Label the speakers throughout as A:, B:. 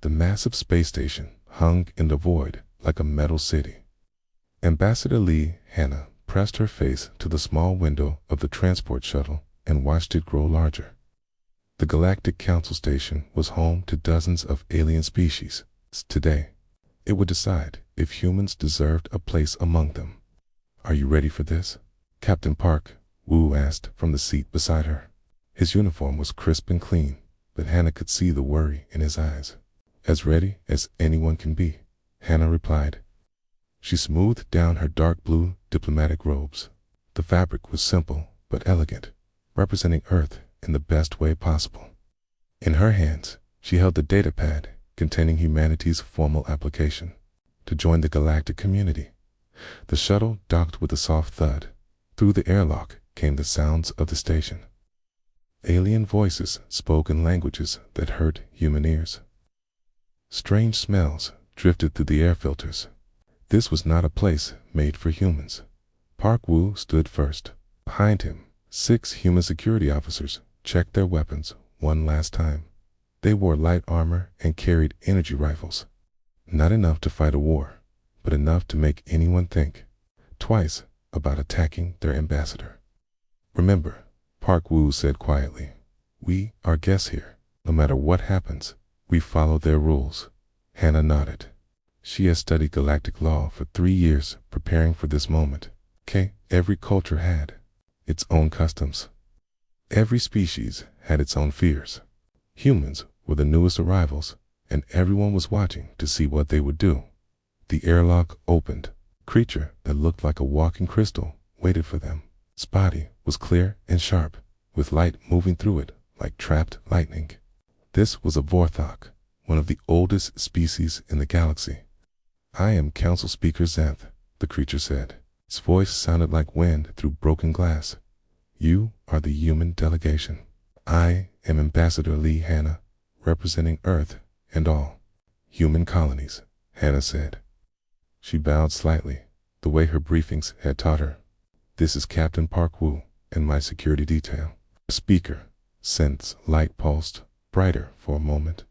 A: The massive space station hung in the void like a metal city. Ambassador Lee Hannah pressed her face to the small window of the transport shuttle and watched it grow larger. The Galactic Council Station was home to dozens of alien species. Today, it would decide if humans deserved a place among them. "Are you ready for this?" Captain Park Wu asked from the seat beside her. His uniform was crisp and clean, but Hannah could see the worry in his eyes. "As ready as anyone can be," Hannah replied. She smoothed down her dark blue diplomatic robes. The fabric was simple but elegant, representing Earth in the best way possible. In her hands, she held the data pad containing humanity's formal application to join the galactic community. The shuttle docked with a soft thud. Through the airlock came the sounds of the station. Alien voices spoke in languages that hurt human ears. Strange smells drifted through the air filters. This was not a place made for humans. Park Wu stood first. Behind him, 6 human security officers checked their weapons one last time. They wore light armor and carried energy rifles. Not enough to fight a war, but enough to make anyone think twice about attacking their ambassador. "Remember," Park Wu said quietly, "we are guests here. No matter what happens, we follow their rules." Hannah nodded. She has studied galactic law for 3 years preparing for this moment. Every culture had its own customs. Every species had its own fears. Humans were the newest arrivals, and everyone was watching to see what they would do. The airlock opened. A creature that looked like a walking crystal waited for them. Its body was clear and sharp, with light moving through it like trapped lightning. This was a Vorthok, one of the oldest species in the galaxy. "I am Council Speaker Xanth," the creature said. Its voice sounded like wind through broken glass. "You are the human delegation. I am Ambassador Lee Hannah, representing Earth and all human colonies," Hannah said. She bowed slightly, the way her briefings had taught her. "This is Captain Park Wu and my security detail." The speaker, Xanth's light pulsed brighter for a moment.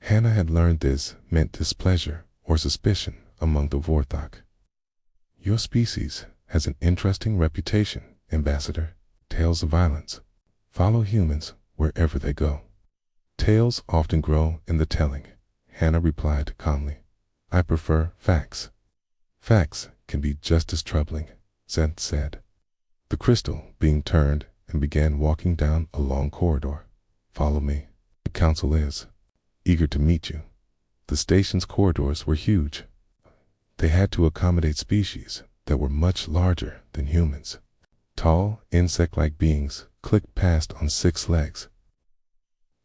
A: Hannah had learned this meant displeasure or suspicion among the Vorthok. "Your species has an interesting reputation, Ambassador. Tales of violence follow humans wherever they go." "Tales often grow in the telling," Hannah replied calmly. "I prefer facts." "Facts can be just as troubling," Xanth said. The crystal being turned and began walking down a long corridor. "Follow me. The council is eager to meet you." The station's corridors were huge. They had to accommodate species that were much larger than humans. Tall, insect-like beings clicked past on 6 legs.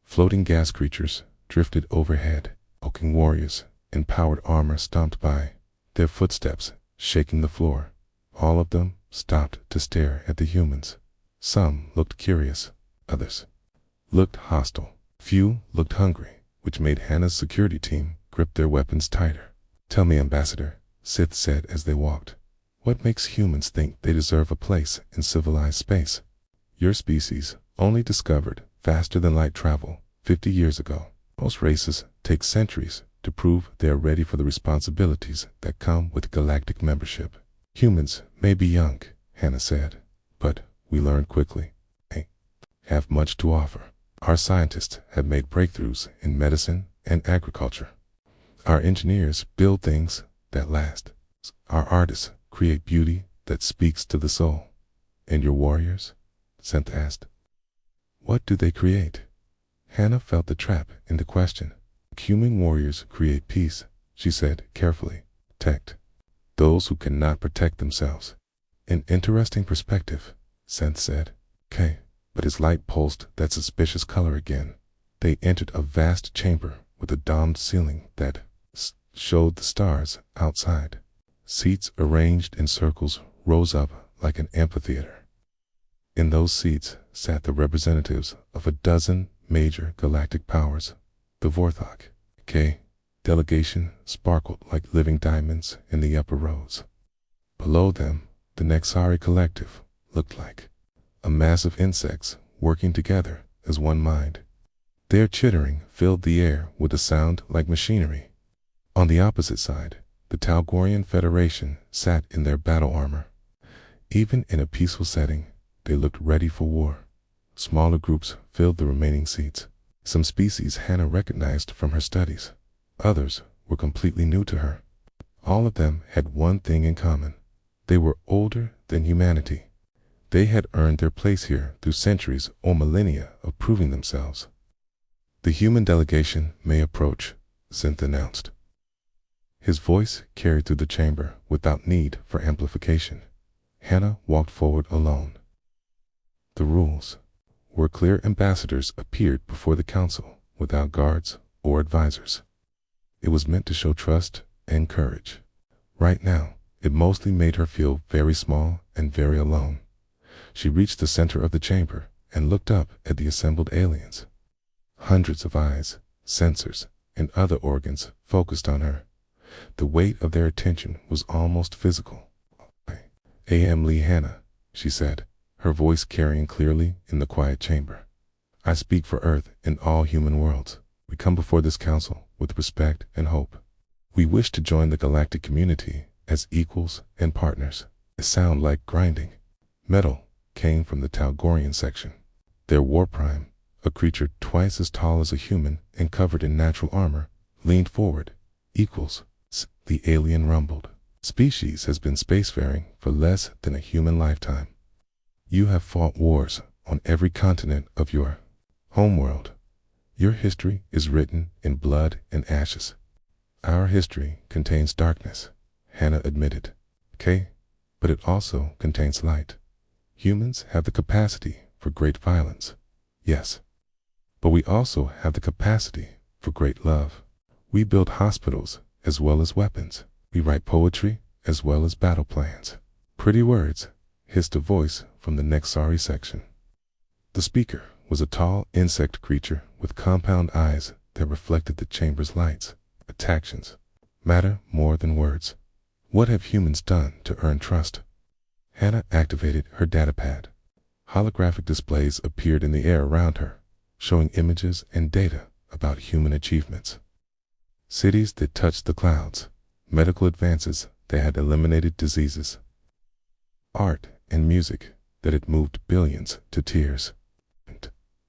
A: Floating gas creatures drifted overhead. Hulking warriors in powered armor stomped by, their footsteps shaking the floor. All of them stopped to stare at the humans. Some looked curious, others looked hostile. Few looked hungry, which made Hannah's security team grip their weapons tighter. "Tell me, Ambassador," Sith said as they walked, "what makes humans think they deserve a place in civilized space? Your species only discovered faster than light travel 50 years ago. Most races take centuries to prove they are ready for the responsibilities that come with galactic membership." "Humans may be young," Hannah said, "but we learn quickly. They have much to offer. Our scientists have made breakthroughs in medicine and agriculture. Our engineers build things that last. Our artists create beauty that speaks to the soul." "And your warriors?" Xanth asked. "What do they create?" Hannah felt the trap in the question. "Human warriors create peace," she said carefully. "Protect those who cannot protect themselves." "An interesting perspective," Xanth said. But his light pulsed that suspicious color again. They entered a vast chamber with a domed ceiling that showed the stars outside. Seats arranged in circles rose up like an amphitheater. In those seats sat the representatives of a dozen major galactic powers. The Vorthok delegation sparkled like living diamonds in the upper rows. Below them, the Nexari collective looked like a mass of insects working together as one mind. Their chittering filled the air with a sound like machinery. On the opposite side, the Talgorian Federation sat in their battle armor. Even in a peaceful setting, they looked ready for war. Smaller groups filled the remaining seats. Some species Hannah recognized from her studies. Others were completely new to her. All of them had one thing in common. They were older than humanity. They had earned their place here through centuries or millennia of proving themselves. "The human delegation may approach," Zinth announced. His voice carried through the chamber without need for amplification. Hannah walked forward alone. The rules were clear. Ambassadors appeared before the council without guards or advisors. It was meant to show trust and courage. Right now, it mostly made her feel very small and very alone. She reached the center of the chamber and looked up at the assembled aliens. Hundreds of eyes, sensors, and other organs focused on her. The weight of their attention was almost physical. "I am Lee Hannah," she said, her voice carrying clearly in the quiet chamber. "I speak for Earth and all human worlds. We come before this council with respect and hope. We wish to join the galactic community as equals and partners." A sound like grinding metal came from the Talgorian section. Their war prime, a creature twice as tall as a human and covered in natural armor, leaned forward. "Equals," the alien rumbled. "Species has been spacefaring for less than a human lifetime. You have fought wars on every continent of your homeworld. Your history is written in blood and ashes. Our history contains darkness," Hannah admitted. "Okay, but it also contains light. Humans have the capacity for great violence, yes, but we also have the capacity for great love. We build hospitals as well as weapons. We write poetry as well as battle plans." "Pretty words," hissed a voice from the Nexari section. The speaker was a tall insect creature with compound eyes that reflected the chamber's lights. "Actions matter more than words. What have humans done to earn trust?" Hannah activated her datapad. Holographic displays appeared in the air around her, showing images and data about human achievements. Cities that touched the clouds, medical advances that had eliminated diseases, art and music that had moved billions to tears.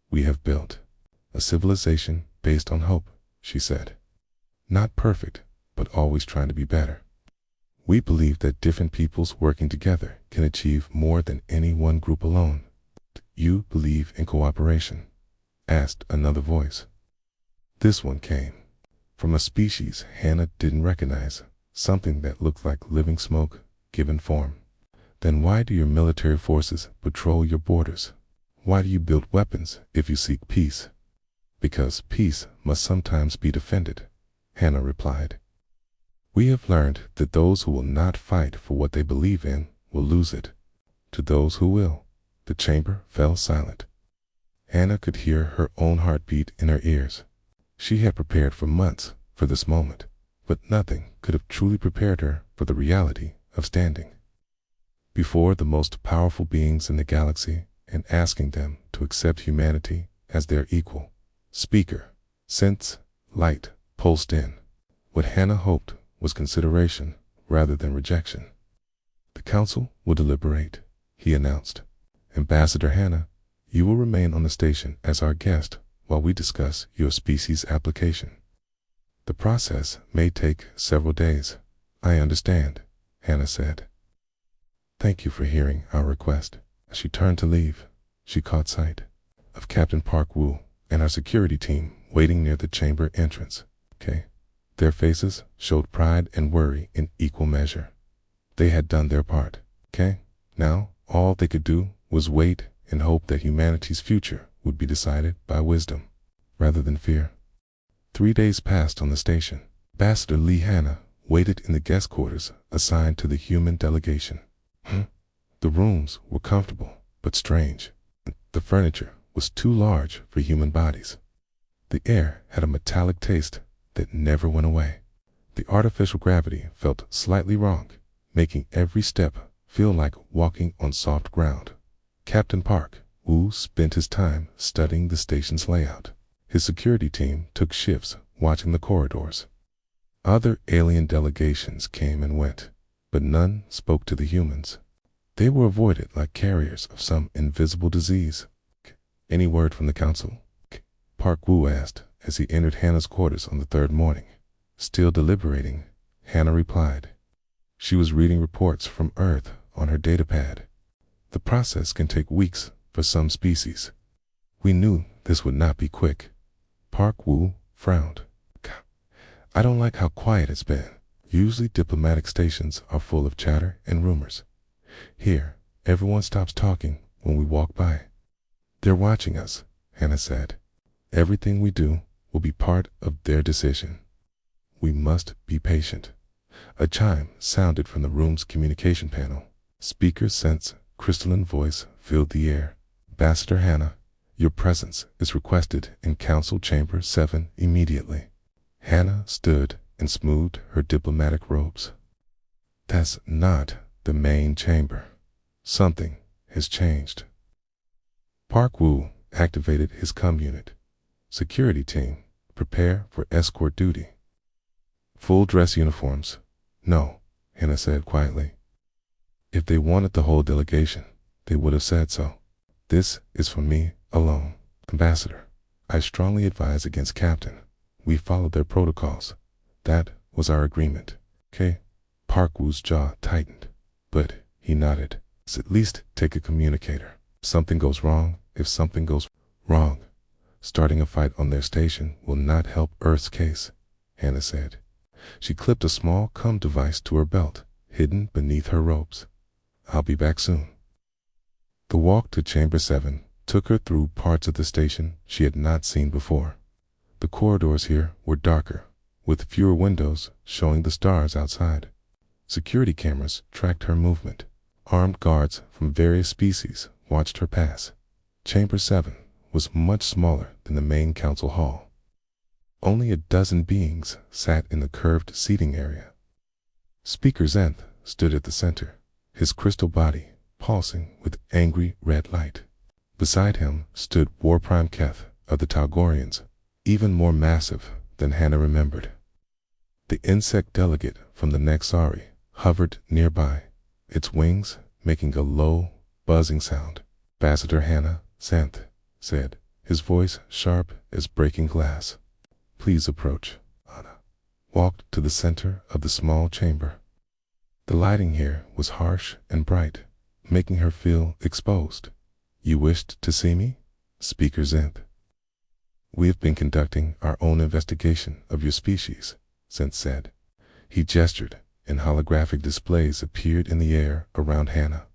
A: "We have built a civilization based on hope," she said. "Not perfect, but always trying to be better. We believe that different peoples working together can achieve more than any one group alone." "You believe in cooperation?" asked another voice. This one came from a species Hannah didn't recognize, something that looked like living smoke given form. "Then why do your military forces patrol your borders? Why do you build weapons if you seek peace?" "Because peace must sometimes be defended," Hannah replied. "We have learned that those who will not fight for what they believe in will lose it. To those who will." The chamber fell silent. Hannah could hear her own heartbeat in her ears. She had prepared for months for this moment, but nothing could have truly prepared her for the reality of standing before the most powerful beings in the galaxy and asking them to accept humanity as their equal. Speaker, sense, light, pulsed in. What Hannah hoped was consideration rather than rejection. "The council will deliberate," he announced. "Ambassador Hannah, you will remain on the station as our guest while we discuss your species application. The process may take several days." "I understand," Hannah said. "Thank you for hearing our request." As she turned to leave, she caught sight of Captain Park Wu and our security team waiting near the chamber entrance. "Okay." Their faces showed pride and worry in equal measure. They had done their part. "Okay." Now, all they could do was wait and hope that humanity's future would be decided by wisdom rather than fear. 3 days passed on the station. Ambassador Lee Hannah waited in the guest quarters assigned to the human delegation. The rooms were comfortable but strange. The furniture was too large for human bodies. The air had a metallic taste that never went away. The artificial gravity felt slightly wrong, making every step feel like walking on soft ground. Captain Park Wu spent his time studying the station's layout. His security team took shifts watching the corridors. Other alien delegations came and went, but none spoke to the humans. They were avoided like carriers of some invisible disease. Any word from the council? Park Woo asked as he entered Hannah's quarters on the third morning. Still deliberating, Hannah replied. She was reading reports from Earth on her datapad. The process can take weeks for some species. We knew this would not be quick. Park Woo frowned. I don't like how quiet it's been. Usually diplomatic stations are full of chatter and rumors. Here, everyone stops talking when we walk by. They're watching us, Hannah said. Everything we do will be part of their decision. We must be patient. A chime sounded from the room's communication panel. Speaker's sense, crystalline voice filled the air. Ambassador Hannah, your presence is requested in Council Chamber 7 immediately. Hannah stood and smoothed her diplomatic robes. That's not the main chamber. Something has changed. Park Woo activated his comm unit. Security team, prepare for escort duty. Full dress uniforms. No, Hannah said quietly. If they wanted the whole delegation, they would have said so. This is for me alone. Ambassador, I strongly advise against Captain. We followed their protocols. That was our agreement. Okay? Park Woo's jaw tightened, but he nodded. Let's at least take a communicator. If something goes wrong, starting a fight on their station will not help Earth's case, Hannah said. She clipped a small comm device to her belt, hidden beneath her robes. I'll be back soon. The walk to Chamber 7 took her through parts of the station she had not seen before. The corridors here were darker, with fewer windows showing the stars outside. Security cameras tracked her movement. Armed guards from various species watched her pass. Chamber 7 was much smaller than the main council hall. Only a dozen beings sat in the curved seating area. Speaker Zenth stood at the center, his crystal body pulsing with angry red light. Beside him stood War Prime Keth of the Talgorians, even more massive than Hannah remembered. The insect delegate from the Nexari hovered nearby, its wings making a low, buzzing sound. Ambassador Hannah Zenth said, his voice sharp as breaking glass. Please approach. Hannah walked to the center of the small chamber. The lighting here was harsh and bright, making her feel exposed. You wished to see me? Speaker Zenth. We have been conducting our own investigation of your species, Zenth said. He gestured, and holographic displays appeared in the air around Hannah.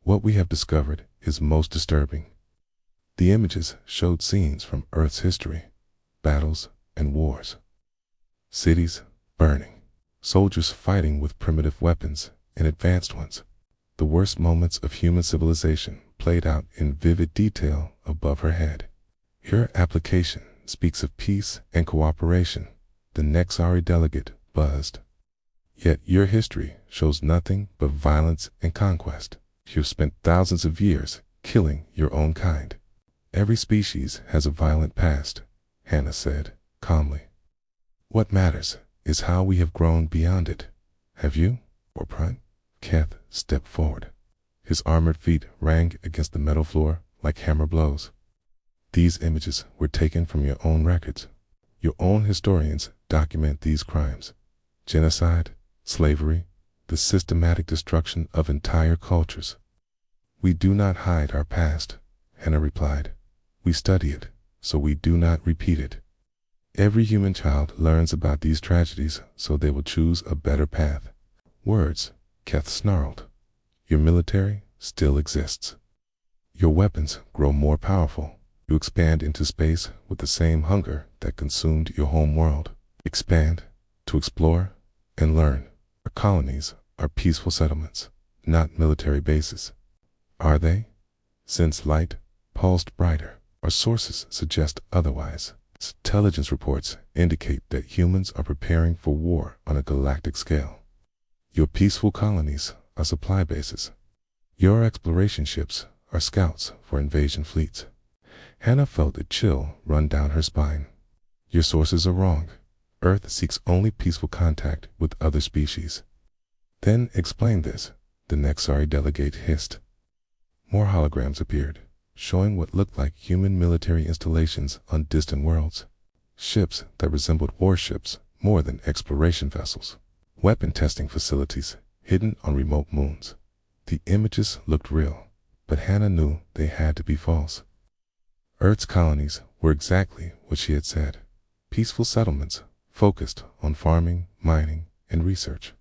A: What we have discovered is most disturbing. The images showed scenes from Earth's history, battles and wars. Cities burning, soldiers fighting with primitive weapons and advanced ones. The worst moments of human civilization played out in vivid detail above her head. Your application speaks of peace and cooperation, the Nexari delegate buzzed. Yet your history shows nothing but violence and conquest. You've spent thousands of years killing your own kind. Every species has a violent past, Hannah said calmly. What matters is how we have grown beyond it. Have you, or Prime? Keth stepped forward. His armored feet rang against the metal floor like hammer blows. These images were taken from your own records. Your own historians document these crimes. Genocide, slavery, the systematic destruction of entire cultures. We do not hide our past, Hannah replied. We study it, so we do not repeat it. Every human child learns about these tragedies so they will choose a better path. Words, Keth snarled. Your military still exists. Your weapons grow more powerful. You expand into space with the same hunger that consumed your home world. Expand, to explore, and learn. Our colonies are peaceful settlements, not military bases. Are they? Since light pulsed brighter, our sources suggest otherwise. Intelligence reports indicate that humans are preparing for war on a galactic scale. Your peaceful colonies are supply bases. Your exploration ships are scouts for invasion fleets. Hannah felt a chill run down her spine. Your sources are wrong. Earth seeks only peaceful contact with other species. Then explain this, the Nexari delegate hissed. More holograms appeared, showing what looked like human military installations on distant worlds. Ships that resembled warships more than exploration vessels. Weapon testing facilities hidden on remote moons. The images looked real, but Hannah knew they had to be false. Earth's colonies were exactly what she had said. Peaceful settlements focused on farming, mining, and research.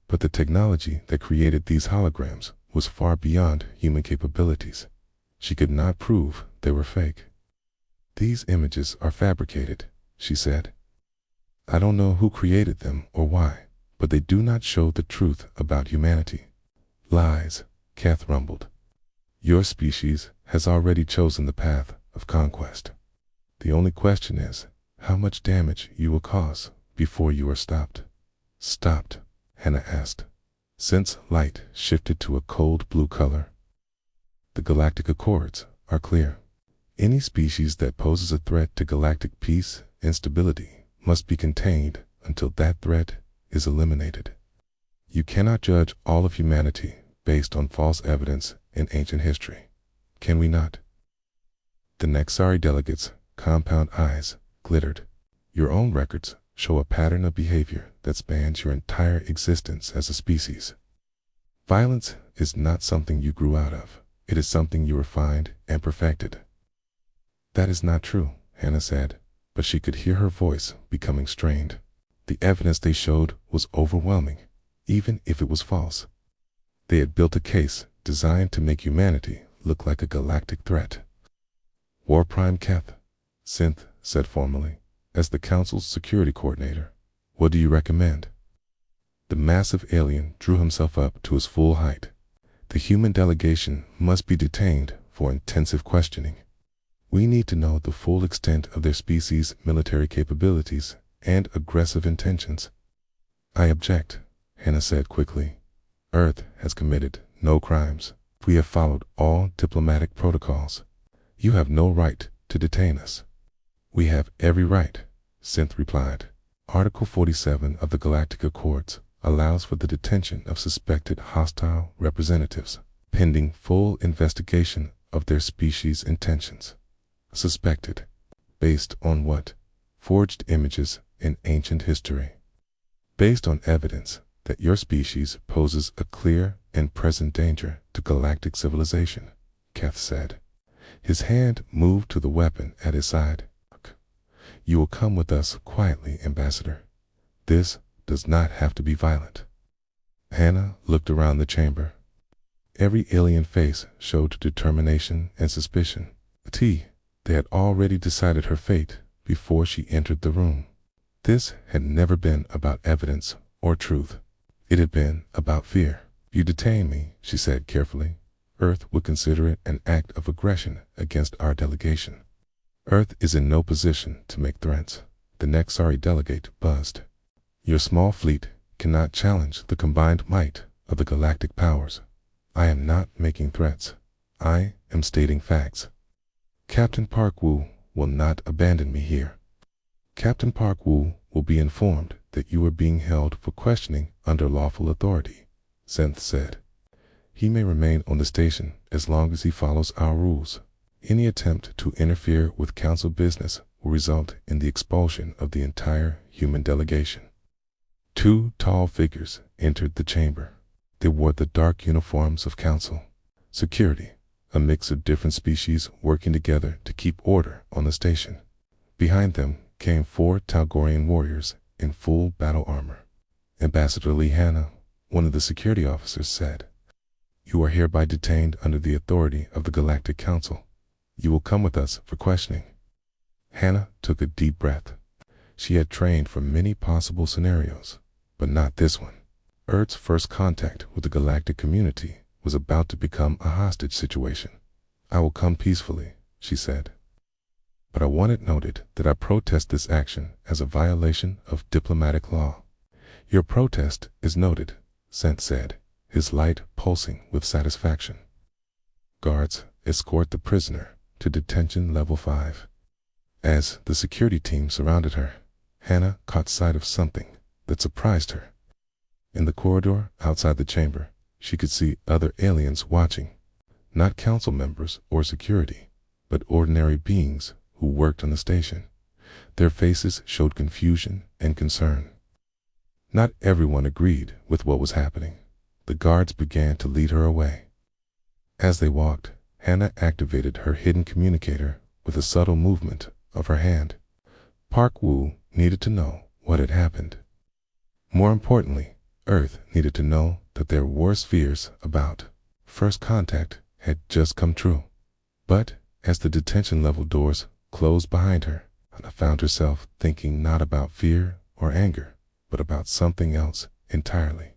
A: But the technology that created these holograms was far beyond human capabilities. She could not prove they were fake. These images are fabricated, she said. I don't know who created them or why, but they do not show the truth about humanity. Lies, Kath rumbled. Your species has already chosen the path of conquest. The only question is how much damage you will cause before you are stopped. Stopped? Hannah asked. Since light shifted to a cold blue color. The galactic accords are clear. Any species that poses a threat to galactic peace and stability must be contained until that threat is eliminated. You cannot judge all of humanity based on false evidence in ancient history. Can we not? The Nexari delegates' compound eyes glittered. Your own records show a pattern of behavior that spans your entire existence as a species. Violence is not something you grew out of. It is something you refined and perfected. That is not true, Hannah said, but she could hear her voice becoming strained. The evidence they showed was overwhelming, even if it was false. They had built a case designed to make humanity look like a galactic threat. War Prime Keth, Synth said formally, as the Council's security coordinator. What do you recommend? The massive alien drew himself up to his full height. The human delegation must be detained for intensive questioning. We need to know the full extent of their species' military capabilities and aggressive intentions. I object, Hannah said quickly. Earth has committed no crimes. We have followed all diplomatic protocols. You have no right to detain us. We have every right, Synth replied. Article 47 of the Galactic Accords allows for the detention of suspected hostile representatives, pending full investigation of their species' intentions. Suspected. Based on what? Forged images in ancient history. Based on evidence that your species poses a clear and present danger to galactic civilization, Keth said. His hand moved to the weapon at his side. You will come with us quietly, Ambassador. This does not have to be violent. Hannah looked around the chamber. Every alien face showed determination and suspicion. They had already decided her fate before she entered the room. This had never been about evidence or truth. It had been about fear. You detain me, she said carefully. Earth would consider it an act of aggression against our delegation. Earth is in no position to make threats. The Nexari delegate buzzed. Your small fleet cannot challenge the combined might of the galactic powers. I am not making threats. I am stating facts. Captain Parkwu will not abandon me here. Captain Parkwu will be informed that you are being held for questioning under lawful authority, Synth said. He may remain on the station as long as he follows our rules. Any attempt to interfere with council business will result in the expulsion of the entire human delegation. Two tall figures entered the chamber. They wore the dark uniforms of council. Security, a mix of different species working together to keep order on the station. Behind them came 4 Talgorian warriors in full battle armor. Ambassador Lee Hannah, one of the security officers, said, You are hereby detained under the authority of the Galactic Council. You will come with us for questioning. Hannah took a deep breath. She had trained for many possible scenarios, but not this one. Earth's first contact with the galactic community was about to become a hostage situation. I will come peacefully, she said. But I want it noted that I protest this action as a violation of diplomatic law. Your protest is noted, Synth said, his light pulsing with satisfaction. Guards, escort the prisoner, to detention level 5. As the security team surrounded her, Hannah caught sight of something that surprised her. In the corridor outside the chamber, she could see other aliens watching. Not council members or security, but ordinary beings who worked on the station. Their faces showed confusion and concern. Not everyone agreed with what was happening. The guards began to lead her away. As they walked, Hannah activated her hidden communicator with a subtle movement of her hand. Park Woo needed to know what had happened. More importantly, Earth needed to know that their worst fears about first contact had just come true. But as the detention level doors closed behind her, Hannah found herself thinking not about fear or anger, but about something else entirely.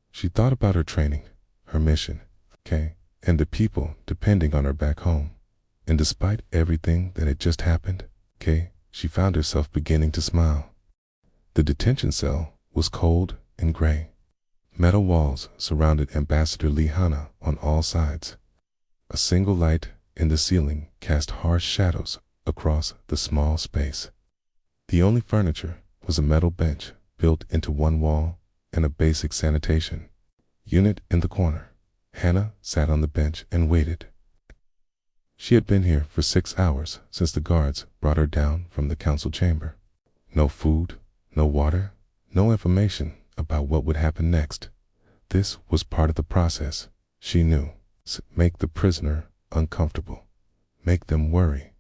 A: She thought about her training, her mission, and the people depending on her back home. And despite everything that had just happened, she found herself beginning to smile. The detention cell was cold and gray. Metal walls surrounded Ambassador Lee Hannah on all sides. A single light in the ceiling cast harsh shadows across the small space. The only furniture was a metal bench built into one wall and a basic sanitation unit in the corner. Hannah sat on the bench and waited. She had been here for 6 hours since the guards brought her down from the council chamber. No food, no water, no information about what would happen next. This was part of the process, she knew. Make the prisoner uncomfortable. Make them worry.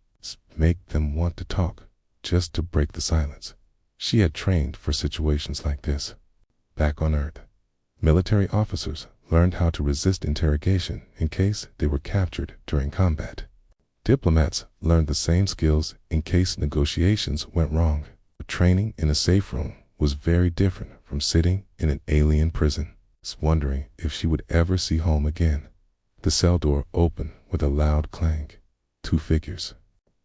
A: Make them want to talk, just to break the silence. She had trained for situations like this. Back on Earth, military officers learned how to resist interrogation in case they were captured during combat. Diplomats learned the same skills in case negotiations went wrong. But training in a safe room was very different from sitting in an alien prison, wondering if she would ever see home again. The cell door opened with a loud clang. 2 figures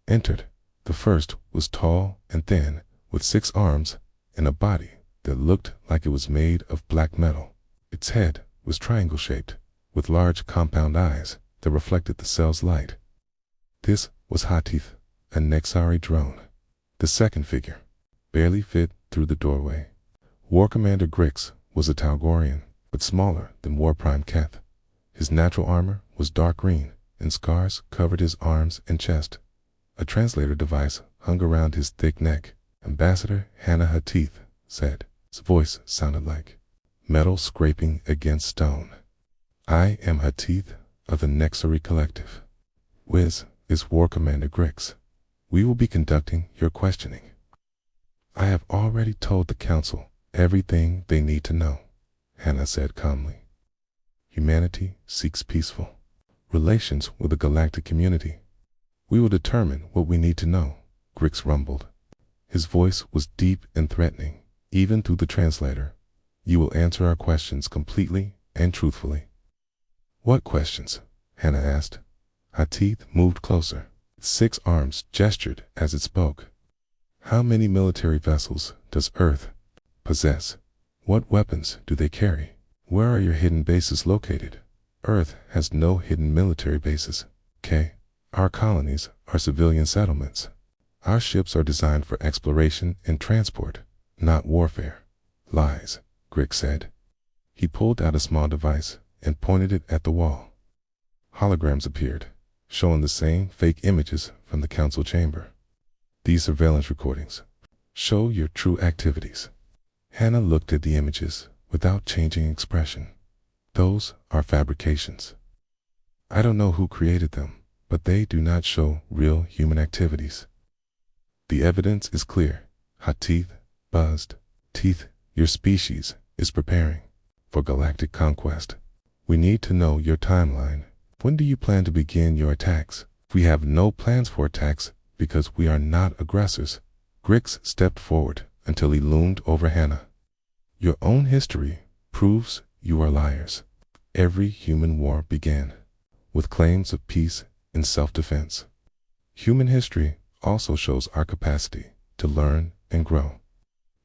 A: entered. The first was tall and thin, with 6 arms and a body that looked like it was made of black metal. Its head was triangle-shaped, with large compound eyes that reflected the cell's light. This was Hatith, a Nexari drone. The second figure barely fit through the doorway. War Commander Grix was a Talgorian, but smaller than War Prime Keth. His natural armor was dark green, and scars covered his arms and chest. A translator device hung around his thick neck. Ambassador Hannah Hatith said. His voice sounded like metal scraping against stone. I am Hatith of the Nexari Collective. Wiz is War Commander Grix. We will be conducting your questioning. I have already told the council everything they need to know, Hannah said calmly. Humanity seeks peaceful relations with the galactic community. We will determine what we need to know, Grix rumbled. His voice was deep and threatening, even through the translator. You will answer our questions completely and truthfully. What questions? Hannah asked. Hatith moved closer. 6 arms gestured as it spoke. How many military vessels does Earth possess? What weapons do they carry? Where are your hidden bases located? Earth has no hidden military bases. Our colonies are civilian settlements. Our ships are designed for exploration and transport, not warfare. Lies, Grix said. He pulled out a small device and pointed it at the wall. Holograms appeared, showing the same fake images from the council chamber. These surveillance recordings show your true activities. Hannah looked at the images without changing expression. Those are fabrications. I don't know who created them, but they do not show real human activities. The evidence is clear. Hatith buzzed. Teeth, your species is preparing for galactic conquest. We need to know your timeline. When do you plan to begin your attacks? We have no plans for attacks because we are not aggressors. Grix stepped forward until he loomed over Hannah. Your own history proves you are liars. Every human war began with claims of peace and self-defense. Human history also shows our capacity to learn and grow.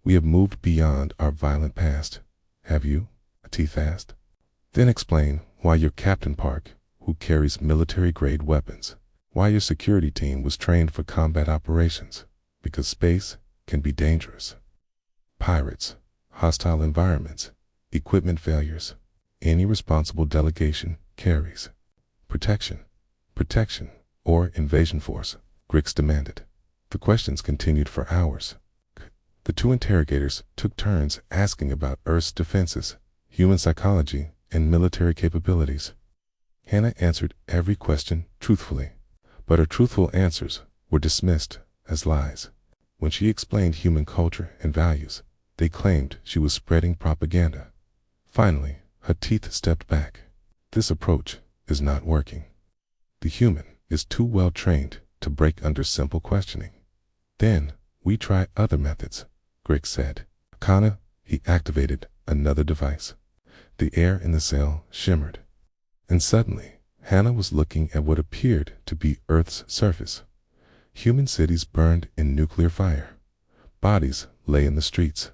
A: We have moved beyond our violent past. Have you? Hatith asked. Then explain why you're Captain Park, who carries military-grade weapons. why your security team was trained for combat operations, because space can be dangerous. Pirates, hostile environments, equipment failures. Any responsible delegation carries protection, or invasion force, Grix demanded. The questions continued for hours. The two interrogators took turns asking about Earth's defenses, human psychology, and military capabilities. Hannah answered every question truthfully, but her truthful answers were dismissed as lies. When she explained human culture and values, they claimed she was spreading propaganda. Finally, her teeth stepped back. This approach is not working. The human is too well trained to break under simple questioning. Then we try other methods, Grix said. He activated another device. The air in the cell shimmered. And suddenly, Hannah was looking at what appeared to be Earth's surface. Human cities burned in nuclear fire. Bodies lay in the streets.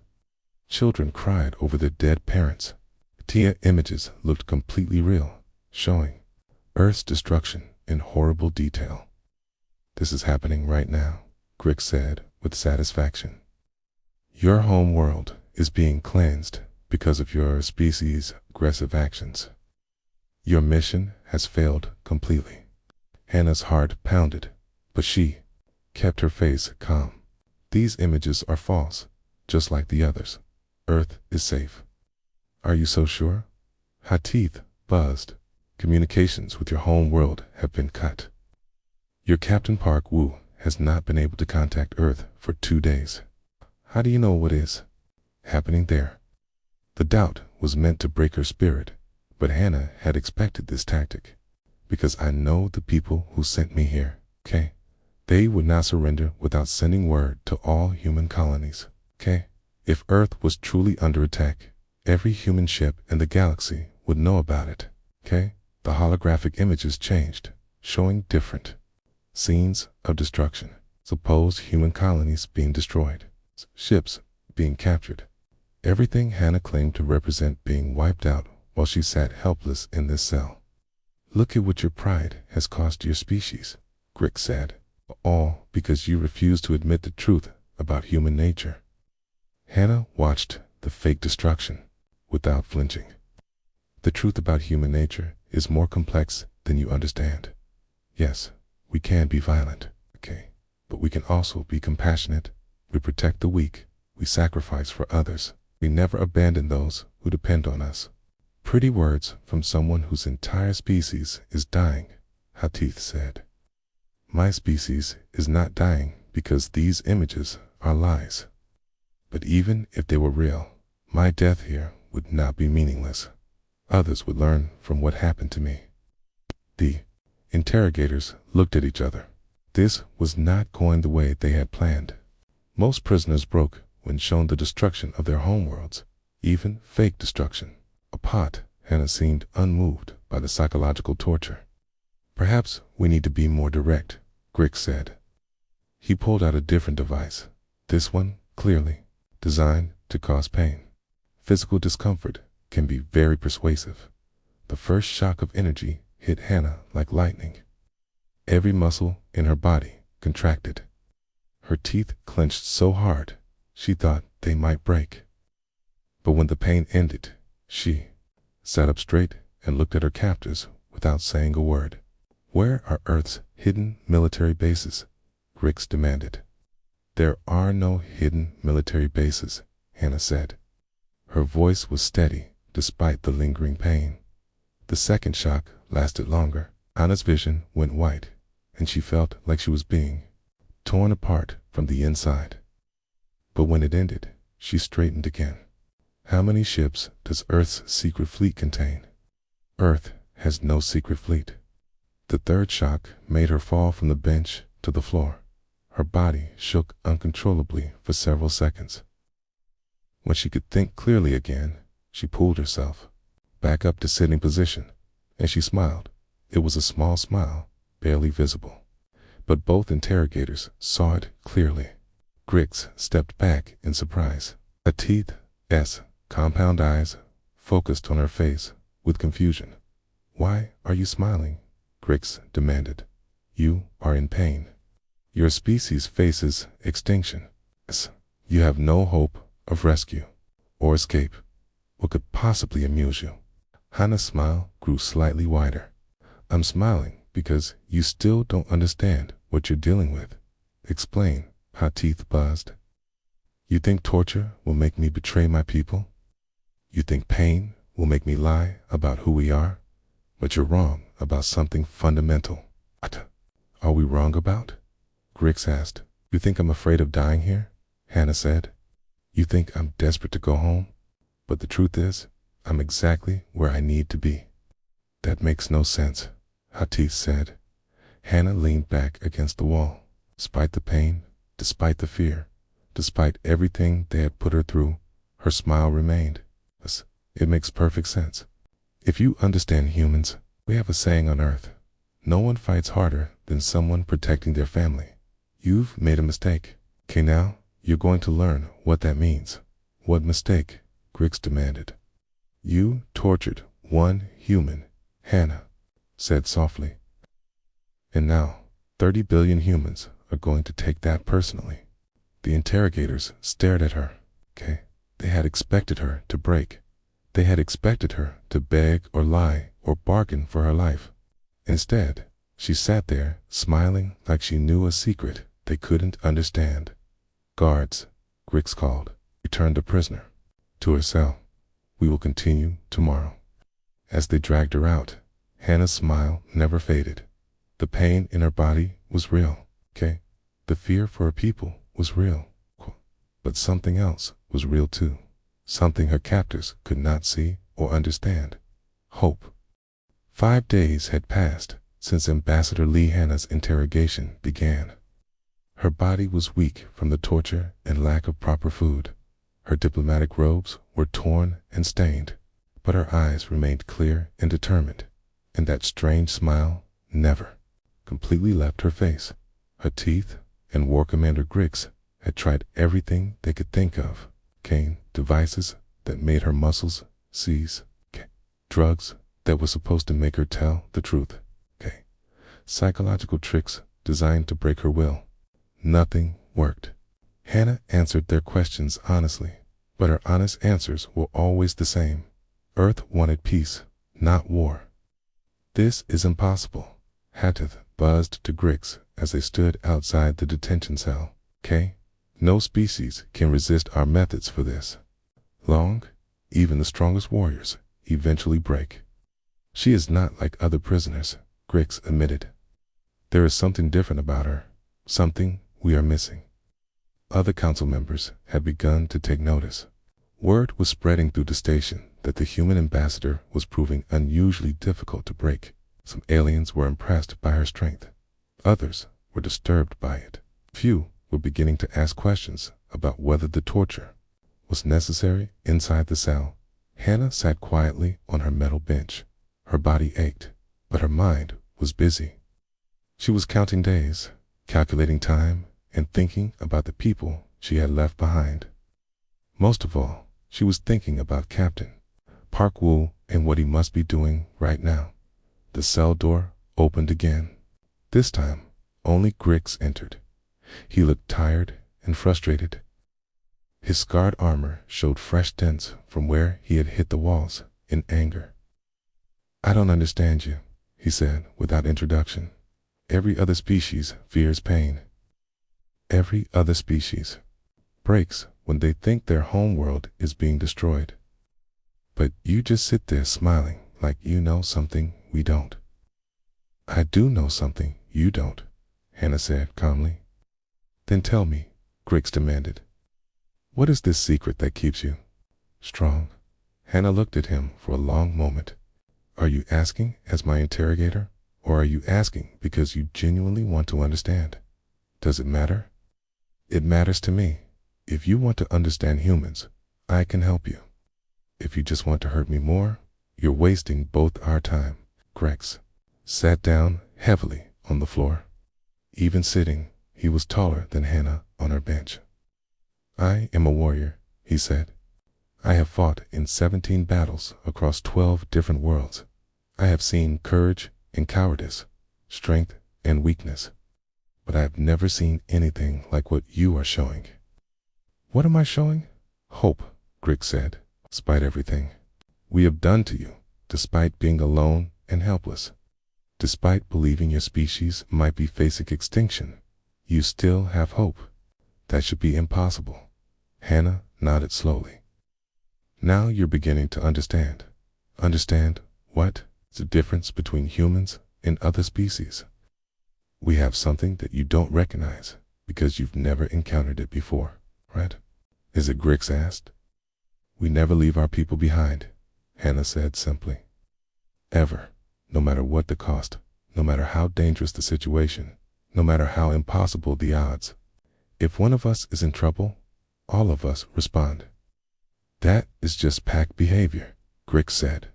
A: Children cried over their dead parents. Images looked completely real, showing Earth's destruction in horrible detail. This is happening right now, Grix said with satisfaction. Your home world is being cleansed because of your species' aggressive actions. Your mission has failed completely. Hannah's heart pounded, but she kept her face calm. These images are false, just like the others. Earth is safe. Are you so sure? Her teeth buzzed. Communications with your home world have been cut. Your Captain Park Wu has not been able to contact Earth for 2 days. How do you know what is happening there? The doubt was meant to break her spirit, but Hannah had expected this tactic. Because I know the people who sent me here, okay? They would not surrender without sending word to all human colonies, okay? If Earth was truly under attack, every human ship in the galaxy would know about it, okay? The holographic images changed, showing different scenes of destruction. Supposed human colonies being destroyed, ships being captured. Everything Hannah claimed to represent being wiped out while she sat helpless in this cell. Look at what your pride has cost your species, Grix said, all because you refused to admit the truth about human nature. Hannah watched the fake destruction without flinching. The truth about human nature is more complex than you understand. Yes, we can be violent, okay, but we can also be compassionate. We protect the weak. We sacrifice for others. We never abandon those who depend on us. Pretty words from someone whose entire species is dying, Hatith said. My species is not dying because these images are lies. But even if they were real, my death here would not be meaningless. Others would learn from what happened to me. The interrogators looked at each other. This was not going the way they had planned. Most prisoners broke when shown the destruction of their homeworlds, even fake destruction. Apart, Hannah seemed unmoved by the psychological torture. Perhaps we need to be more direct, Grix said. He pulled out a different device. This one, clearly, designed to cause pain. Physical discomfort can be very persuasive. The first shock of energy hit Hannah like lightning. Every muscle in her body contracted. Her teeth clenched so hard, she thought they might break. But when the pain ended, she sat up straight and looked at her captors without saying a word. Where are Earth's hidden military bases? Grix demanded. There are no hidden military bases, Hannah said. Her voice was steady despite the lingering pain. The second shock lasted longer. Anna's vision went white, and she felt like she was being torn apart from the inside. But when it ended, she straightened again. How many ships does Earth's secret fleet contain? Earth has no secret fleet. The third shock made her fall from the bench to the floor. Her body shook uncontrollably for several seconds. When she could think clearly again, she pulled herself back up to sitting position, and she smiled. It was a small smile, barely visible. But both interrogators saw it clearly. Grix stepped back in surprise. Atith's compound eyes focused on her face with confusion. Why are you smiling? Grix demanded. You are in pain. Your species faces extinction. You have no hope of rescue or escape. What could possibly amuse you? Hannah's smile grew slightly wider. I'm smiling because you still don't understand what you're dealing with. Explain, her teeth buzzed. You think torture will make me betray my people? You think pain will make me lie about who we are? But you're wrong about something fundamental. What are we wrong about? Grix asked. You think I'm afraid of dying here? Hannah said. You think I'm desperate to go home? But the truth is, I'm exactly where I need to be. That makes no sense, Hatif said. Hannah leaned back against the wall. Despite the pain, despite the fear, despite everything they had put her through, her smile remained. It makes perfect sense. If you understand humans, we have a saying on Earth. No one fights harder than someone protecting their family. You've made a mistake. Okay, now you're going to learn what that means. What mistake? Grix demanded. You tortured one human, Hannah said softly. And now 30 billion humans are going to take that personally. The interrogators stared at her. Okay, they had expected her to break. They had expected her to beg or lie or bargain for her life. Instead, she sat there smiling like she knew a secret they couldn't understand. Guards, Grix called. Return the prisoner to her cell. We will continue tomorrow. As they dragged her out, Hannah's smile never faded. The pain in her body was real, okay? The fear for her people was real. But something else was real too. Something her captors could not see or understand. Hope. 5 days had passed since Ambassador Lee Hannah's interrogation began. Her body was weak from the torture and lack of proper food. Her diplomatic robes were torn and stained, but her eyes remained clear and determined, and that strange smile never completely left her face. Her teeth and War Commander Grix had tried everything they could think of. Devices that made her muscles seize. Drugs that were supposed to make her tell the truth. Psychological tricks designed to break her will. Nothing worked. Hannah answered their questions honestly, but her honest answers were always the same. Earth wanted peace, not war. This is impossible, Hatith buzzed to Grix as they stood outside the detention cell. No species can resist our methods for this long. Even the strongest warriors eventually break. She is not like other prisoners, Grix admitted. There is something different about her, something we are missing. Other council members had begun to take notice. Word was spreading through the station that the human ambassador was proving unusually difficult to break. Some aliens were impressed by her strength. Others were disturbed by it. Few were beginning to ask questions about whether the torture was necessary inside the cell. Hannah sat quietly on her metal bench. Her body ached, but her mind was busy. She was counting days, calculating time, and thinking about the people she had left behind. Most of all, she was thinking about Captain Park Woo and what he must be doing right now. The cell door opened again. This time, only Grix entered. He looked tired and frustrated. His scarred armor showed fresh dents from where he had hit the walls in anger. I don't understand you, he said without introduction. Every other species fears pain. Every other species breaks when they think their home world is being destroyed. But you just sit there smiling like you know something we don't. I do know something you don't, Hannah said calmly. Then tell me, Grix demanded. What is this secret that keeps you strong? Hannah looked at him for a long moment. Are you asking as my interrogator, or are you asking because you genuinely want to understand? Does it matter? It matters to me. If you want to understand humans, I can help you. If you just want to hurt me more, you're wasting both our time. Grix sat down heavily on the floor. Even sitting, he was taller than Hannah on her bench. I am a warrior, he said. I have fought in 17 battles across 12 different worlds. I have seen courage and cowardice, strength and weakness. But I have never seen anything like what you are showing. What am I showing? Hope, Grick said, despite everything we have done to you, despite being alone and helpless, despite believing your species might be facing extinction, you still have hope. That should be impossible. Hannah nodded slowly. Now you're beginning to understand. Understand what? The difference between humans and other species. We have something that you don't recognize because you've never encountered it before, right? Is it? Grix asked. We never leave our people behind, Hannah said simply. Ever, no matter what the cost, no matter how dangerous the situation, no matter how impossible the odds. If one of us is in trouble, all of us respond. That is just pack behavior, Grix said.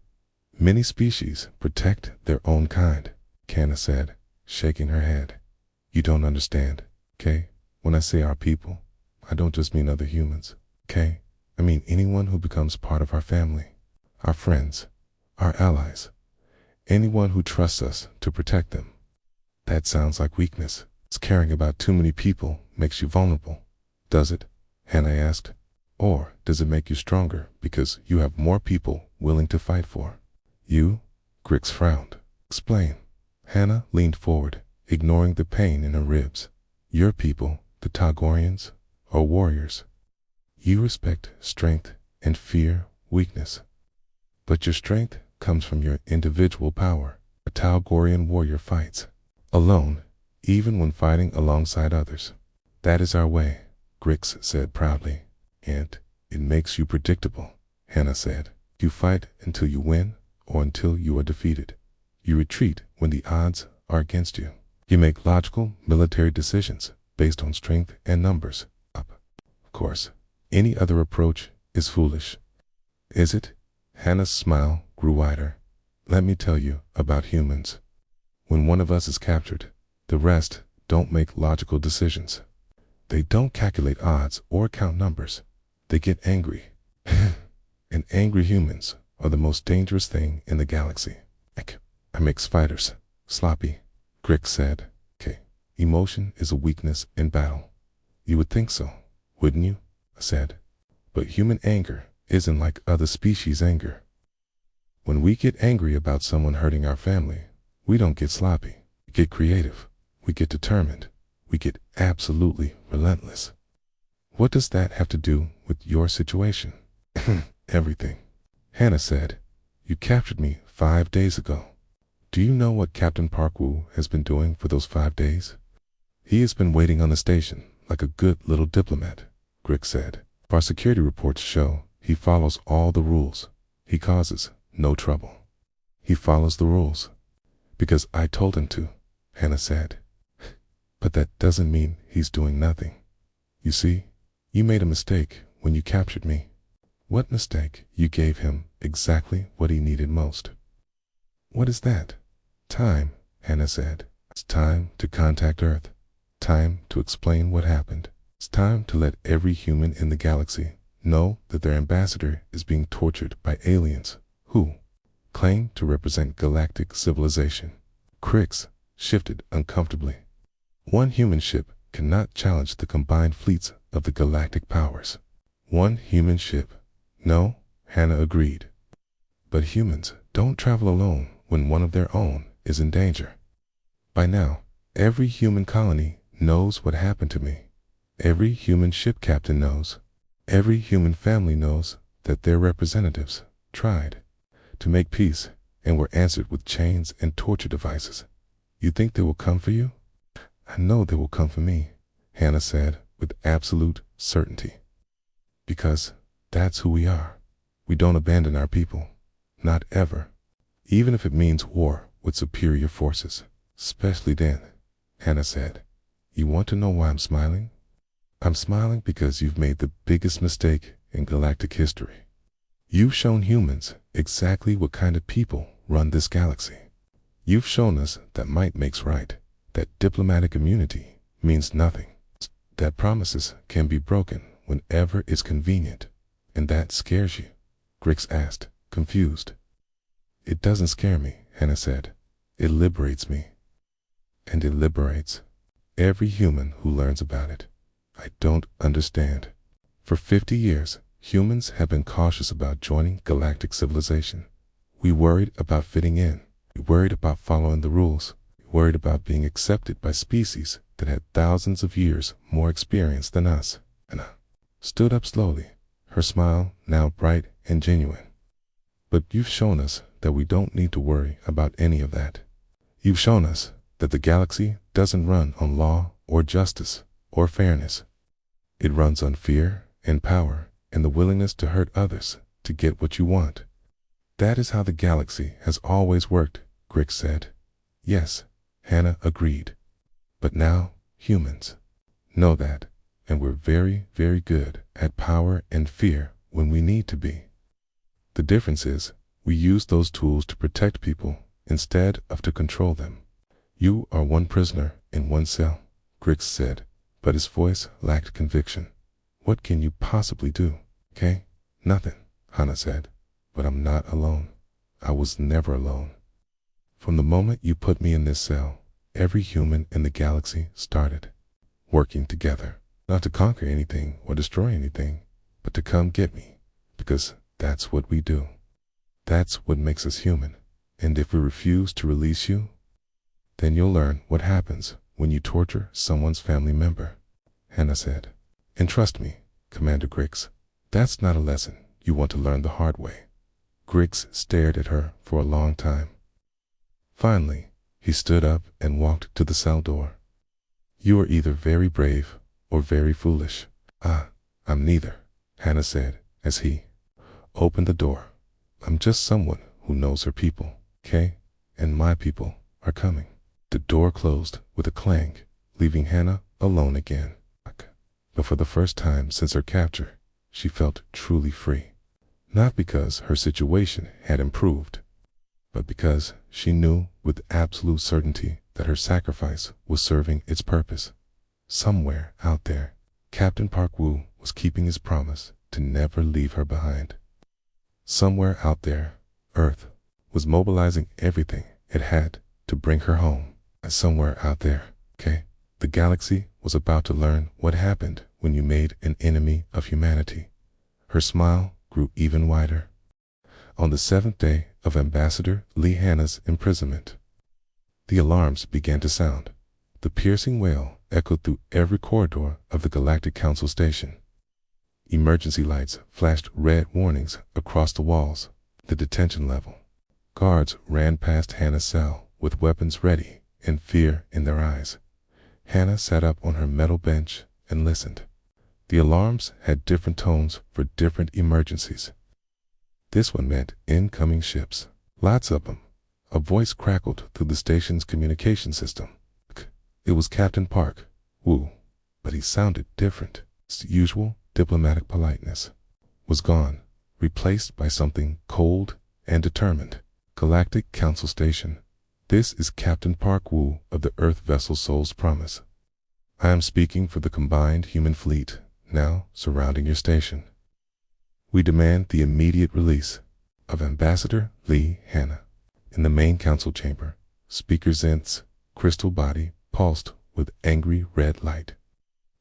A: Many species protect their own kind, Hannah said, shaking her head. You don't understand, okay? When I say our people, I don't just mean other humans, okay? I mean anyone who becomes part of our family, our friends, our allies, anyone who trusts us to protect them. That sounds like weakness. It's caring about too many people makes you vulnerable, does it? Hannah asked. Or does it make you stronger because you have more people willing to fight for you? Grix frowned. Explain. Hannah leaned forward, ignoring the pain in her ribs. Your people, the Tagorians, are warriors. You respect strength and fear weakness. But your strength comes from your individual power. A Tagorian warrior fights alone, even when fighting alongside others. That is our way, Grix said proudly. And it makes you predictable, Hannah said. You fight until you win or until you are defeated. You retreat when the odds are against you. You make logical military decisions based on strength and numbers. Of course, any other approach is foolish. Is it? Hannah's smile grew wider. Let me tell you about humans. When one of us is captured, the rest don't make logical decisions. They don't calculate odds or count numbers. They get angry. And angry humans are the most dangerous thing in the galaxy. I makes fighters sloppy, Grix said. Okay, emotion is a weakness in battle. You would think so, wouldn't you? I said. But human anger isn't like other species' anger. When we get angry about someone hurting our family, we don't get sloppy. We get creative. We get determined. We get absolutely relentless. What does that have to do with your situation? Everything. Hannah said, you captured me 5 days ago. Do you know what Captain Parkwu has been doing for those 5 days? He has been waiting on the station like a good little diplomat, Grix said. Our security reports show he follows all the rules. He causes no trouble. He follows the rules. Because I told him to, Hannah said. But that doesn't mean he's doing nothing. You see, you made a mistake when you captured me. What mistake? You gave him exactly what he needed most. What is that? Time, Hannah said. It's time to contact Earth. Time to explain what happened. It's time to let every human in the galaxy know that their ambassador is being tortured by aliens who claim to represent galactic civilization. Grix shifted uncomfortably. One human ship cannot challenge the combined fleets of the galactic powers. One human ship. No, Hannah agreed. But humans don't travel alone when one of their own is in danger. By now, every human colony knows what happened to me. Every human ship captain knows. Every human family knows that their representatives tried to make peace and were answered with chains and torture devices. You think they will come for you? I know they will come for me, Hannah said with absolute certainty. Because that's who we are. We don't abandon our people. Not ever. Even if it means war with superior forces. Especially then, Hannah said. You want to know why I'm smiling? I'm smiling because you've made the biggest mistake in galactic history. You've shown humans exactly what kind of people run this galaxy. You've shown us that might makes right. That diplomatic immunity means nothing. That promises can be broken whenever it's convenient. And that scares you? Grix asked, confused. It doesn't scare me, Hannah said. It liberates me. and it liberates every human who learns about it. I don't understand. For 50 years, humans have been cautious about joining galactic civilization. We worried about fitting in. We worried about following the rules. We worried about being accepted by species that had thousands of years more experience than us. Anna stood up slowly, her smile now bright and genuine. But you've shown us that we don't need to worry about any of that. You've shown us that the galaxy doesn't run on law or justice or fairness. It runs on fear and power and the willingness to hurt others to get what you want. That is how the galaxy has always worked, Grick said. Yes, Hannah agreed. But now, humans know that, and we're very, very good at power and fear when we need to be. The difference is, we use those tools to protect people instead of to control them. You are one prisoner in one cell, Grick said, but his voice lacked conviction. What can you possibly do? Okay? Nothing, Hannah said. But I'm not alone. I was never alone. From the moment you put me in this cell, every human in the galaxy started working together, not to conquer anything or destroy anything, but to come get me, because that's what we do. That's what makes us human. And if we refuse to release you, then you'll learn what happens when you torture someone's family member, Hannah said. And trust me, Commander Griggs, that's not a lesson you want to learn the hard way. Griggs stared at her for a long time. Finally, he stood up and walked to the cell door. You are either very brave or very foolish. I'm neither, Hannah said as he opened the door. I'm just someone who knows her people, okay? And my people are coming. The door closed with a clang, leaving Hannah alone again. But for the first time since her capture, she felt truly free. Not because her situation had improved, but because she knew with absolute certainty that her sacrifice was serving its purpose. Somewhere out there, Captain Park Woo was keeping his promise to never leave her behind. Somewhere out there, Earth was mobilizing everything it had to bring her home. And somewhere out there, the galaxy was about to learn what happened when you made an enemy of humanity. Her smile grew even wider. On the 7th day of Ambassador Lee Hannah's imprisonment, the alarms began to sound. The piercing wail echoed through every corridor of the Galactic Council station. Emergency lights flashed red warnings across the walls. The detention level. Guards ran past Hannah's cell with weapons ready and fear in their eyes. Hannah sat up on her metal bench and listened. The alarms had different tones for different emergencies. This one meant incoming ships. Lots of them. A voice crackled through the station's communication system. It was Captain Park Woo, but he sounded different. His usual diplomatic politeness was gone, replaced by something cold and determined. Galactic Council Station. This is Captain Park Woo of the Earth vessel Soul's Promise. I am speaking for the combined human fleet now surrounding your station. We demand the immediate release of Ambassador Lee Hannah. In the main council chamber, Speaker Zent's crystal body pulsed with angry red light.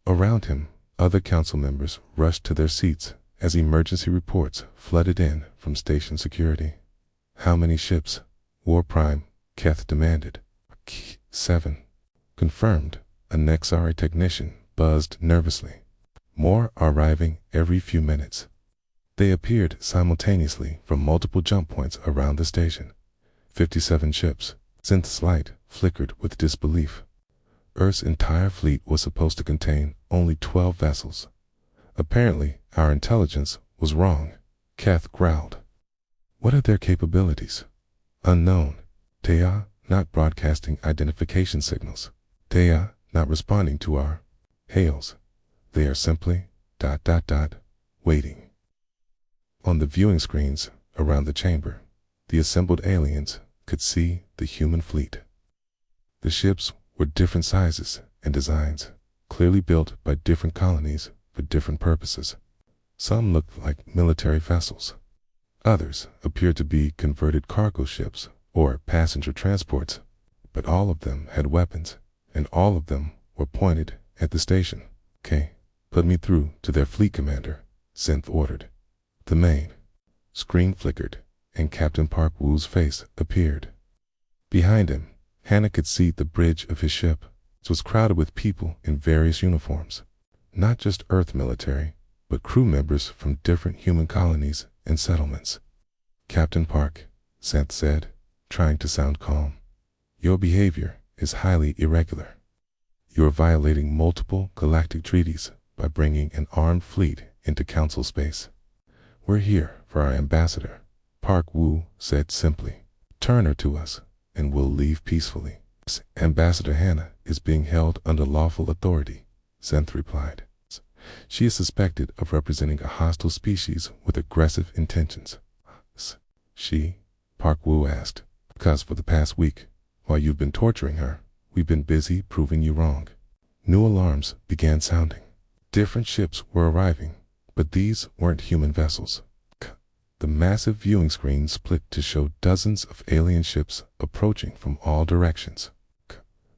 A: Around him, other council members rushed to their seats as emergency reports flooded in from station security. How many ships? War Prime, Keth demanded. 7. Confirmed, a Nexari technician buzzed nervously. More are arriving every few minutes. They appeared simultaneously from multiple jump points around the station. 57 ships. Synth's light flickered with disbelief. Earth's entire fleet was supposed to contain only 12 vessels. Apparently, our intelligence was wrong, Keth growled. What are their capabilities? Unknown. They are not broadcasting identification signals. They are not responding to our hails. They are simply ... waiting. On the viewing screens around the chamber, the assembled aliens could see the human fleet. The ships were different sizes and designs, clearly built by different colonies for different purposes. Some looked like military vessels. Others appeared to be converted cargo ships or passenger transports, but all of them had weapons, and all of them were pointed at the station. "Okay, put me through to their fleet commander," Synth ordered. The main screen flickered, and Captain Park Woo's face appeared. Behind him, Hannah could see the bridge of his ship. It was crowded with people in various uniforms, not just Earth military, but crew members from different human colonies and settlements. "Captain Park," Synth said, trying to sound calm, "your behavior is highly irregular. You are violating multiple galactic treaties by bringing an armed fleet into Council space." "We're here for our ambassador," Park Woo said simply. "Turn her to us, and we'll leave peacefully." "Ambassador Hannah is being held under lawful authority," Synth replied. "She is suspected of representing a hostile species with aggressive intentions." "She?" Park Woo asked. "Because for the past week, while you've been torturing her, we've been busy proving you wrong." New alarms began sounding. Different ships were arriving, but these weren't human vessels. The massive viewing screen split to show dozens of alien ships approaching from all directions.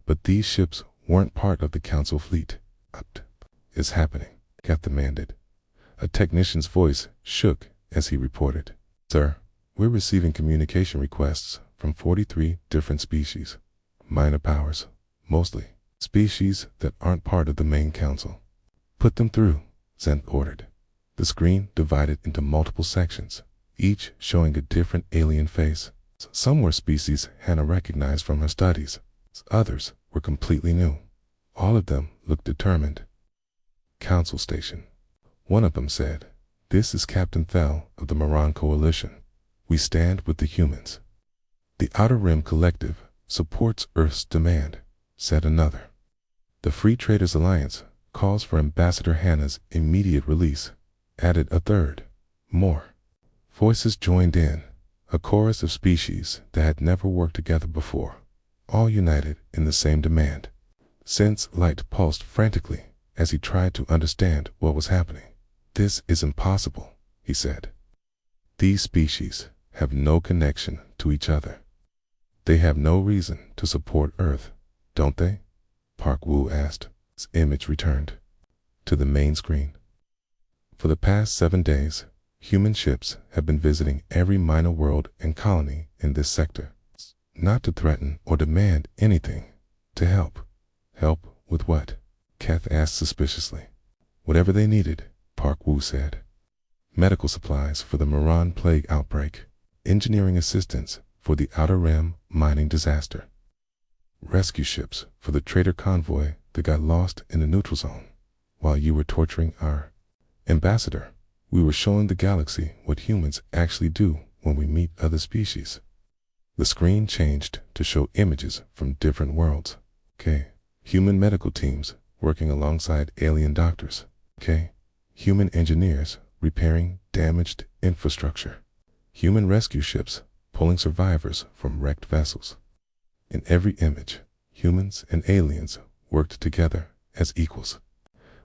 A: But these ships weren't part of the Council fleet. "What is happening?" Kath demanded. A technician's voice shook as he reported. "Sir, we're receiving communication requests from 43 different species. Minor powers, mostly. Species that aren't part of the main council." "Put them through," Zenth ordered. The screen divided into multiple sections, each showing a different alien face. Some were species Hannah recognized from her studies. Others were completely new. All of them looked determined. "Council Station," one of them said. "This is Captain Thel of the Moran Coalition. We stand with the humans." "The Outer Rim Collective supports Earth's demand," said another. "The Free Traders Alliance calls for Ambassador Hannah's immediate release," added a third. More voices joined in, a chorus of species that had never worked together before, all united in the same demand. Synth's light pulsed frantically as he tried to understand what was happening. "This is impossible," he said. "These species have no connection to each other. They have no reason to support Earth, don't they?" Park Woo asked. His image returned to the main screen. For the past 7 days, human ships have been visiting every minor world and colony in this sector. Not to threaten or demand anything, to help. "Help with what?" Kath asked suspiciously. "Whatever they needed," Park Woo said. "Medical supplies for the Moran plague outbreak, engineering assistance for the Outer Rim mining disaster, rescue ships for the trader convoy that got lost in the neutral zone. While you were torturing our ambassador, we were showing the galaxy what humans actually do when we meet other species." The screen changed to show images from different worlds. Human medical teams working alongside alien doctors. Human engineers repairing damaged infrastructure. Human rescue ships pulling survivors from wrecked vessels. In every image, humans and aliens worked together as equals.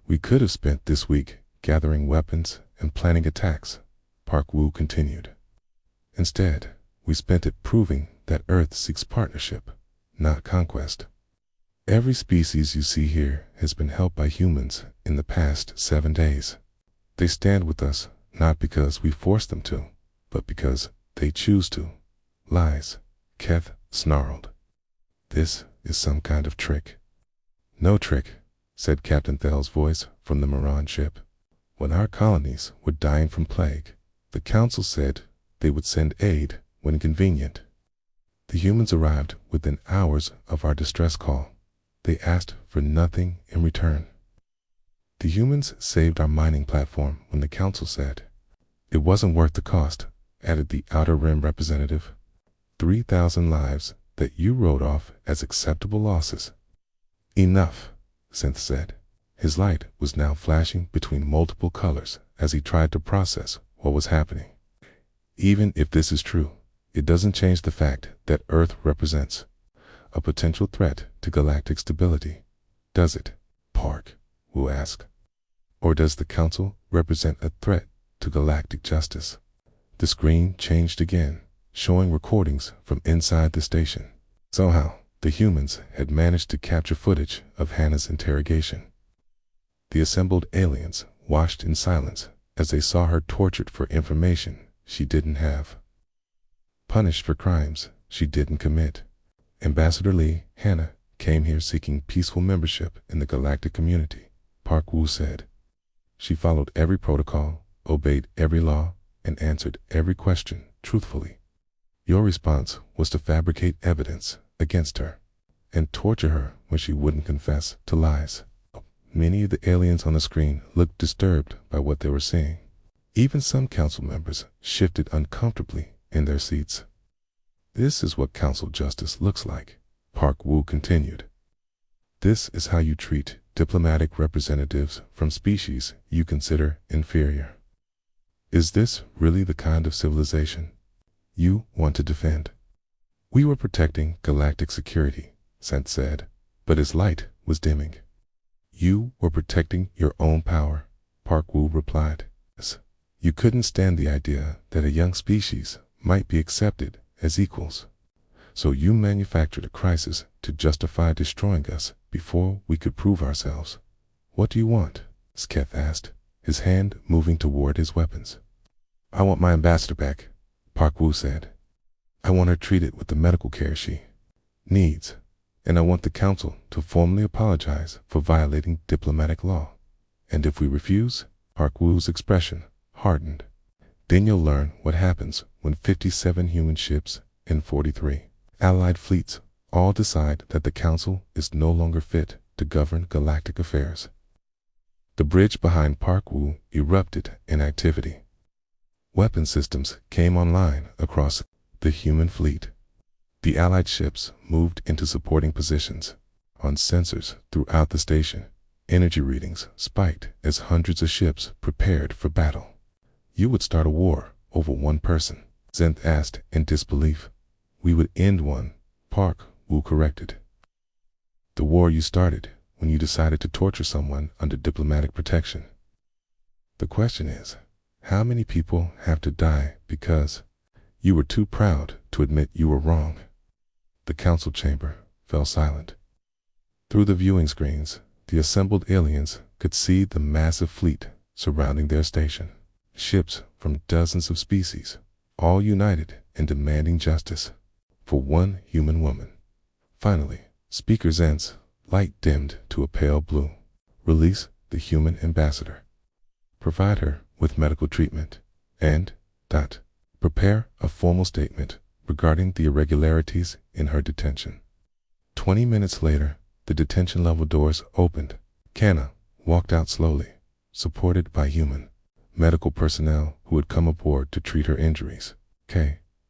A: "We could have spent this week gathering weapons and planning attacks," Park Woo continued. "Instead, we spent it proving that Earth seeks partnership, not conquest. Every species you see here has been helped by humans in the past 7 days. They stand with us not because we force them to, but because they choose to." "Lies," Keth snarled. "This is some kind of trick." "No trick," said Captain Thel's voice from the Moran ship. "When our colonies were dying from plague, the Council said they would send aid when convenient. The humans arrived within hours of our distress call. They asked for nothing in return. The humans saved our mining platform when the Council said it wasn't worth the cost," added the Outer Rim representative. 3,000 lives that you wrote off as acceptable losses." "Enough," Synth said. His light was now flashing between multiple colors as he tried to process what was happening. "Even if this is true, it doesn't change the fact that Earth represents a potential threat to galactic stability, does it?" Park Woo asked. "Or does the Council represent a threat to galactic justice?" The screen changed again, showing recordings from inside the station. Somehow, The humans had managed to capture footage of Hannah's interrogation. The assembled aliens watched in silence as they saw her tortured for information she didn't have, punished for crimes she didn't commit. Ambassador Lee, Hannah came here seeking peaceful membership in the galactic community, Park Wu said. She followed every protocol, obeyed every law, and answered every question truthfully. Your response was to fabricate evidence against her and torture her when she wouldn't confess to lies. Many of the aliens on the screen looked disturbed by what they were seeing. Even some council members shifted uncomfortably in their seats. This is what council justice looks like, Park Wu continued. This is how you treat diplomatic representatives from species you consider inferior. Is this really the kind of civilization you want to defend? We were protecting galactic security, Sant said, but his light was dimming. You were protecting your own power, Park Wu replied. You couldn't stand the idea that a young species might be accepted as equals. So you manufactured a crisis to justify destroying us before we could prove ourselves. What do you want? Sketh asked, his hand moving toward his weapons. I want my ambassador back, Park Wu said. I want her treated with the medical care she needs, and I want the council to formally apologize for violating diplomatic law. And if we refuse, Park Wu's expression hardened. Then you'll learn what happens when 57 human ships and 43 allied fleets all decide that the council is no longer fit to govern galactic affairs. The bridge behind Park Wu erupted in activity. Weapon systems came online across the human fleet. The allied ships moved into supporting positions. On sensors throughout the station, energy readings spiked as hundreds of ships prepared for battle. You would start a war over one person, Zenth asked in disbelief. We would end one, Park Wu corrected. The war you started when you decided to torture someone under diplomatic protection. The question is, how many people have to die because you were too proud to admit you were wrong? The council chamber fell silent. Through the viewing screens, the assembled aliens could see the massive fleet surrounding their station. Ships from dozens of species, all united in demanding justice for one human woman. Finally, Speaker Zen's light dimmed to a pale blue. Release the human ambassador. Provide her with medical treatment and prepare a formal statement regarding the irregularities in her detention. 20 minutes later, the detention level doors opened. Kana walked out slowly, supported by human medical personnel who had come aboard to treat her injuries.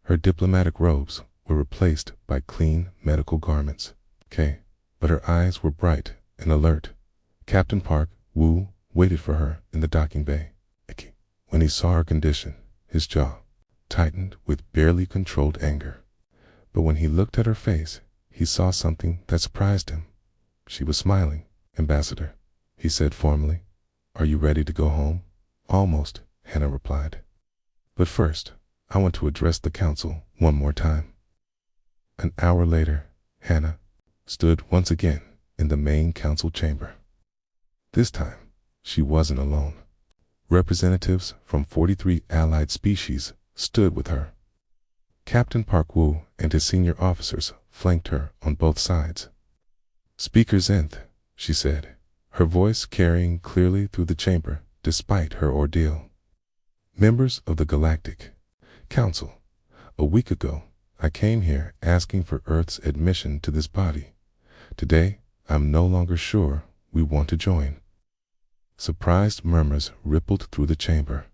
A: Her diplomatic robes were replaced by clean medical garments. But her eyes were bright and alert. Captain Park Wu waited for her in the docking bay. When he saw her condition, his jaw tightened with barely controlled anger. But when he looked at her face, he saw something that surprised him. She was smiling. Ambassador, he said formally, are you ready to go home? Almost, Hannah replied. But first, I want to address the council one more time. An hour later, Hannah stood once again in the main council chamber. This time, she wasn't alone. Representatives from 43 allied species stood with her. Captain Park Wu and his senior officers flanked her on both sides. Speaker Zenth, she said, her voice carrying clearly through the chamber despite her ordeal. Members of the Galactic Council, a week ago, I came here asking for Earth's admission to this body. Today, I'm no longer sure we want to join. Surprised murmurs rippled through the chamber.